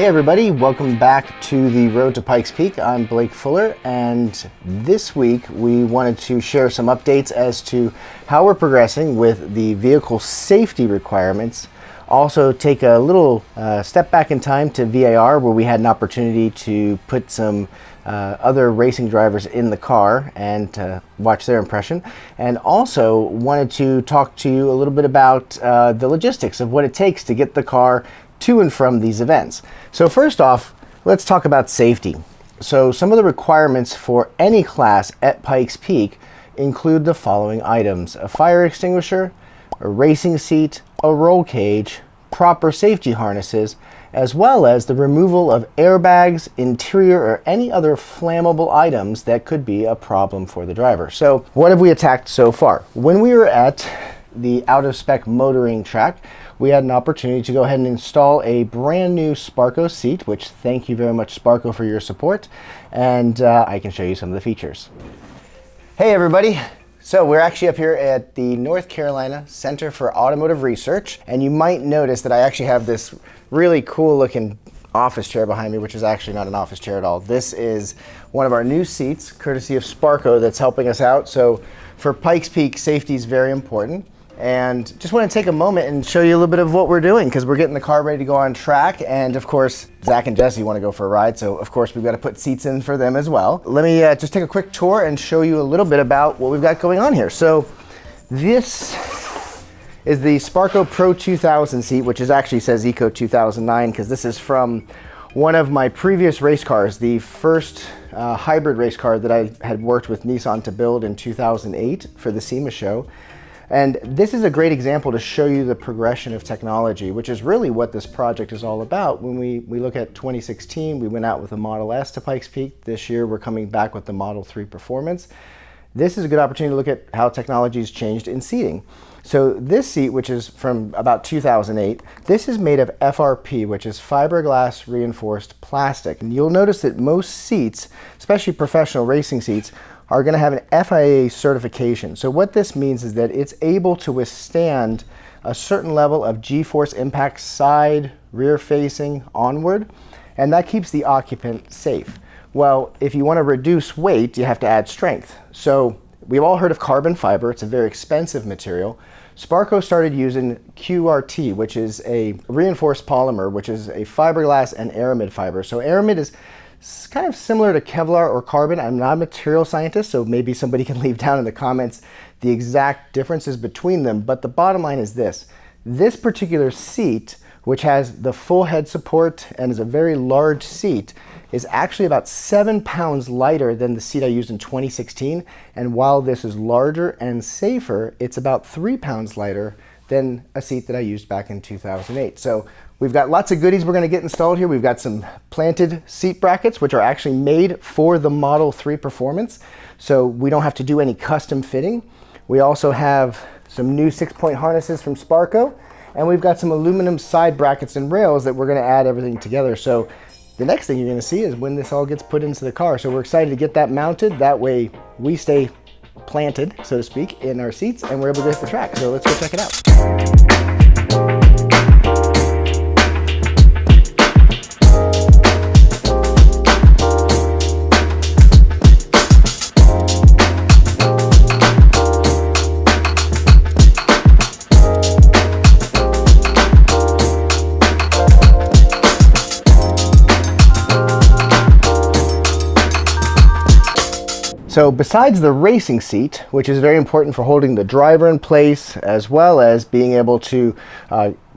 Hey everybody, welcome back to the Road to Pikes Peak. I'm Blake Fuller, and this week we wanted to share some updates as to how we're progressing with the vehicle safety requirements. Also take a little step back in time to VAR, where we had an opportunity to put some other racing drivers in the car and watch their impression. And also wanted to talk to you a little bit about the logistics of what it takes to get the car to and from these events. So first off, let's talk about safety. So some of the requirements for any class at Pikes Peak include the following items: a fire extinguisher, a racing seat, a roll cage, proper safety harnesses, as well as the removal of airbags, interior, or any other flammable items that could be a problem for the driver. So what have we attacked so far? When we were at the out-of-spec motoring track, we had an opportunity to go ahead and install a brand new Sparco seat, which thank you very much, Sparco, for your support. And I can show you some of the features. Hey everybody. So we're actually up here at the North Carolina Center for Automotive Research, and you might notice that I actually have this really cool looking office chair behind me, which is actually not an office chair at all. This is one of our new seats, courtesy of Sparco, that's helping us out. So for Pikes Peak, safety is very important. And just want to take a moment and show you a little bit of what we're doing, because we're getting the car ready to go on track. And of course, Zach and Jesse want to go for a ride, so of course we've got to put seats in for them as well. Let me just take a quick tour and show you a little bit about what we've got going on here. So this is the Sparco Pro 2000 seat, which is actually says Eco 2009, because this is from one of my previous race cars, the first hybrid race car that I had worked with Nissan to build in 2008 for the SEMA show. And this is a great example to show you the progression of technology, which is really what this project is all about. When we look at 2016, we went out with a Model S to Pikes Peak. This year, we're coming back with the Model 3 Performance. This is a good opportunity to look at how technology has changed in seating. So this seat, which is from about 2008, this is made of FRP, which is fiberglass reinforced plastic. And you'll notice that most seats, especially professional racing seats, are going to have an FIA certification. So what this means is that it's able to withstand a certain level of G-force impact side, rear facing, onward, and that keeps the occupant safe. Well, if you want to reduce weight, you have to add strength. So we've all heard of carbon fiber. It's a very expensive material. Sparco started using QRT, which is a reinforced polymer, which is a fiberglass and aramid fiber. So aramid is kind of similar to Kevlar or carbon. I'm not a material scientist, so maybe somebody can leave down in the comments the exact differences between them. But the bottom line is this. This particular seat, which has the full head support and is a very large seat, is actually about 7 pounds lighter than the seat I used in 2016. And while this is larger and safer, it's about 3 pounds lighter than a seat that I used back in 2008. So we've got lots of goodies we're going to get installed here. We've got some planted seat brackets, which are actually made for the Model 3 Performance, so we don't have to do any custom fitting. We also have some new 6-point harnesses from Sparco, and we've got some aluminum side brackets and rails that we're going to add everything together. So the next thing you're going to see is when this all gets put into the car. So we're excited to get that mounted. That way we stay planted, so to speak, in our seats, and we're able to hit the track. So let's go check it out. So besides the racing seat, which is very important for holding the driver in place, as well as being able to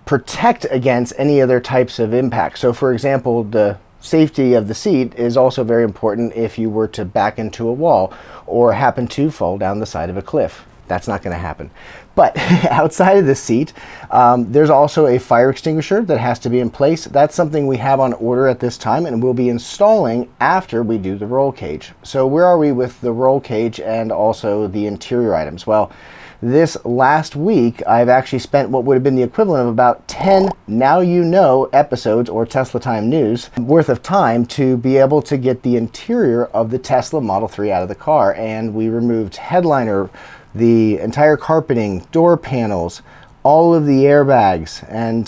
protect against any other types of impact. So for example, the safety of the seat is also very important if you were to back into a wall or happen to fall down the side of a cliff. That's not going to happen. But outside of the seat, there's also a fire extinguisher that has to be in place. That's something we have on order at this time, and we'll be installing after we do the roll cage. So where are we with the roll cage and also the interior items? Well, this last week, I've actually spent what would have been the equivalent of about 10 Now You Know episodes or Tesla Time News worth of time to be able to get the interior of the Tesla Model 3 out of the car. And we removed headliner, the entire carpeting, door panels, all of the airbags. And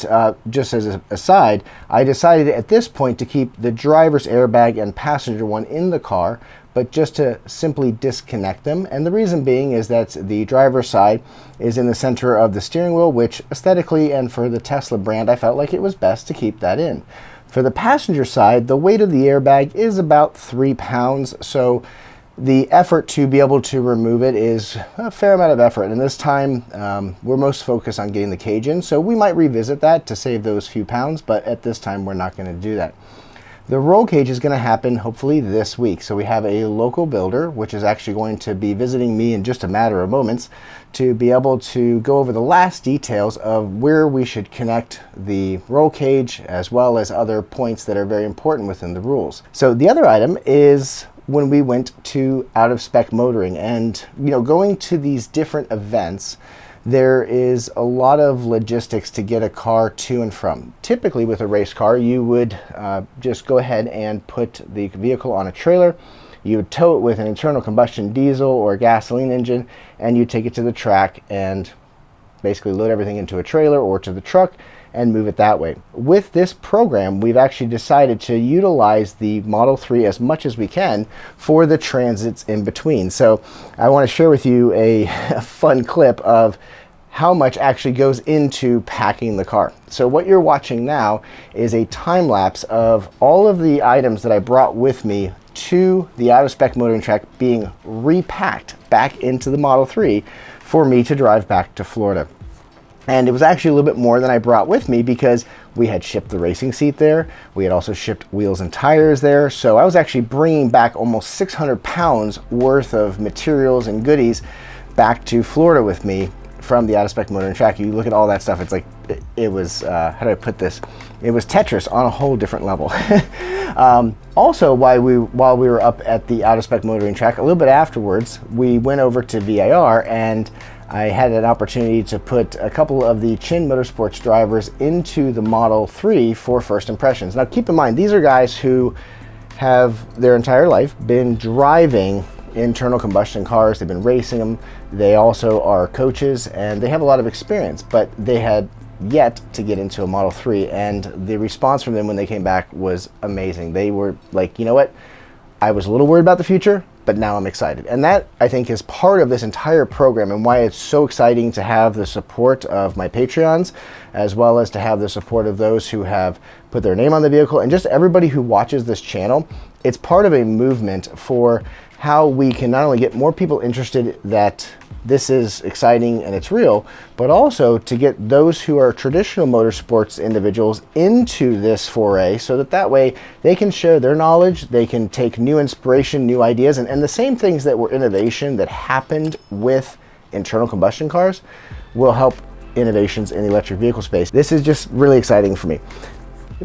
just as an aside, I decided at this point to keep the driver's airbag and passenger one in the car, but just to simply disconnect them. And the reason being is that the driver's side is in the center of the steering wheel, which aesthetically and for the Tesla brand, I felt like it was best to keep that in. For the passenger side, the weight of the airbag is about 3 pounds, so the effort to be able to remove it is a fair amount of effort. And this time, we're most focused on getting the cage in, so we might revisit that to save those few pounds, but at this time, we're not going to do that. The roll cage is going to happen hopefully this week. So we have a local builder, which is actually going to be visiting me in just a matter of moments to be able to go over the last details of where we should connect the roll cage, as well as other points that are very important within the rules. So the other item is when we went to out of spec motoring, and going to these different events, there is a lot of logistics to get a car to and from. Typically with a race car, you would just go ahead and put the vehicle on a trailer. You would tow it with an internal combustion diesel or gasoline engine, and you take it to the track and basically load everything into a trailer or to the truck and move it that way. With this program, we've actually decided to utilize the Model 3 as much as we can for the transits in between. So I want to share with you a fun clip of how much actually goes into packing the car. So what you're watching now is a time lapse of all of the items that I brought with me to the out of spec motoring track being repacked back into the Model 3 for me to drive back to Florida. And it was actually a little bit more than I brought with me because we had shipped the racing seat there. We had also shipped wheels and tires there. So I was actually bringing back almost 600 pounds worth of materials and goodies back to Florida with me from the out of spec motoring track. You look at all that stuff, it's like, it was, how do I put this? It was Tetris on a whole different level. Also, while we were up at the out of spec motoring track, a little bit afterwards, we went over to VIR, and I had an opportunity to put a couple of the Chin Motorsports drivers into the Model 3 for first impressions. Now keep in mind, these are guys who have their entire life been driving internal combustion cars. They've been racing them. They also are coaches, and they have a lot of experience, but they had yet to get into a Model 3, and the response from them when they came back was amazing. They were like, you know what? I was a little worried about the future, but now I'm excited. And that, I think, is part of this entire program and why it's so exciting to have the support of my Patreons, as well as to have the support of those who have put their name on the vehicle, and just everybody who watches this channel. It's part of a movement for how we can not only get more people interested that this is exciting and it's real, but also to get those who are traditional motorsports individuals into this foray, so that way they can share their knowledge, they can take new inspiration, new ideas, and the same things that were innovation that happened with internal combustion cars will help innovations in the electric vehicle space. This is just really exciting for me.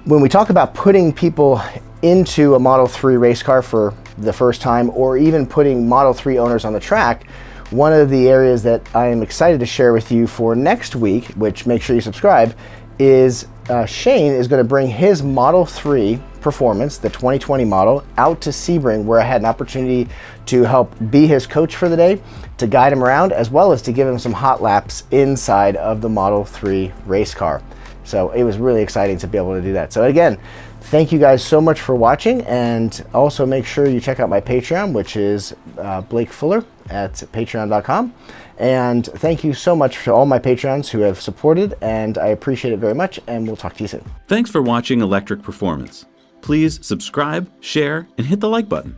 When we talk about putting people into a Model 3 race car for the first time, or even putting Model 3 owners on the track, one of the areas that I am excited to share with you for next week, which make sure you subscribe, is Shane is going to bring his Model 3 Performance, the 2020 model, out to Sebring, where I had an opportunity to help be his coach for the day, to guide him around, as well as to give him some hot laps inside of the Model 3 race car. So it was really exciting to be able to do that. So again, thank you guys so much for watching, and also make sure you check out my Patreon, which is Blake Fuller at patreon.com. And thank you so much to all my Patreons who have supported, and I appreciate it very much, and we'll talk to you soon. Thanks for watching Electric Performance. Please subscribe, share, and hit the like button.